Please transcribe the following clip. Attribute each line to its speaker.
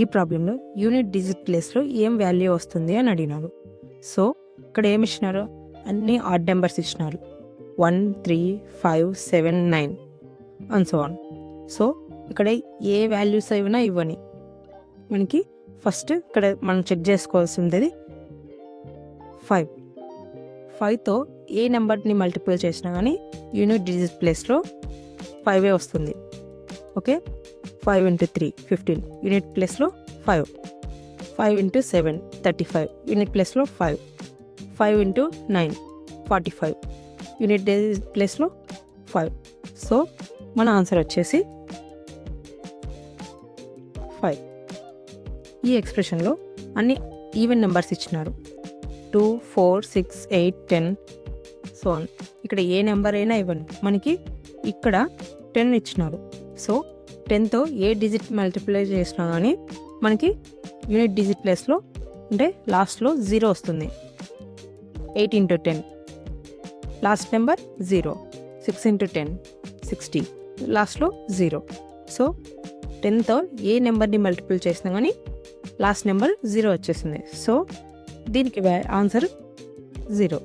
Speaker 1: ఈ ప్రాబ్లంలో unit digit ప్లేస్లో ఏం వాల్యూ వస్తుంది అని అడిగినారు. సో ఇక్కడ ఏమి ఇచ్చినారు, అన్ని ఆడ్ నెంబర్స్ ఇచ్చినారు, 1 3 5 7 9 అండ్ సో ఆన్. సో ఇక్కడ ఏ వాల్యూస్ అయినా ఇవ్వని మనకి ఫస్ట్ ఇక్కడ మనం చెక్ చేసుకోవాల్సింది 5తో ఏ నెంబర్ని మల్టిపుల్ చేసినా కానీ యూనిట్ డిజిట్ ప్లేస్లో 5 వస్తుంది. ఓకే, 5 × 3 15 యూనిట్ ప్లేస్లో 5, 5 × 7 35 యూనిట్ ప్లేస్లో 5, 5 × 9 45 యూనిట్ ప్లేస్లో 5. సో మన ఆన్సర్ వచ్చేసి 5. ఈ ఎక్స్ప్రెషన్లో అన్ని ఈవెన్ నెంబర్స్ ఇచ్చినారు, 2 4 6 8 10 సో ఆన్. ఇక్కడ ఏ నెంబర్ అయినా ఇవ్వండి, మనకి ఇక్కడ 10 ఇచ్చినారు. సో 10తో ఏ డిజిట్ మల్టిప్లై చేసినా కానీ మనకి యూనిట్ డిజిట్ ప్లేస్లో అంటే లాస్ట్లో 0 వస్తుంది. 8 × 10 లాస్ట్ నెంబర్ 0, 6 × 10 60 లాస్ట్లో 0. సో 10తో ఏ నెంబర్ని మల్టిపుల్ చేసినా కానీ లాస్ట్ నెంబర్ 0 వచ్చేసింది. సో దీనికి ఆన్సర్ 0.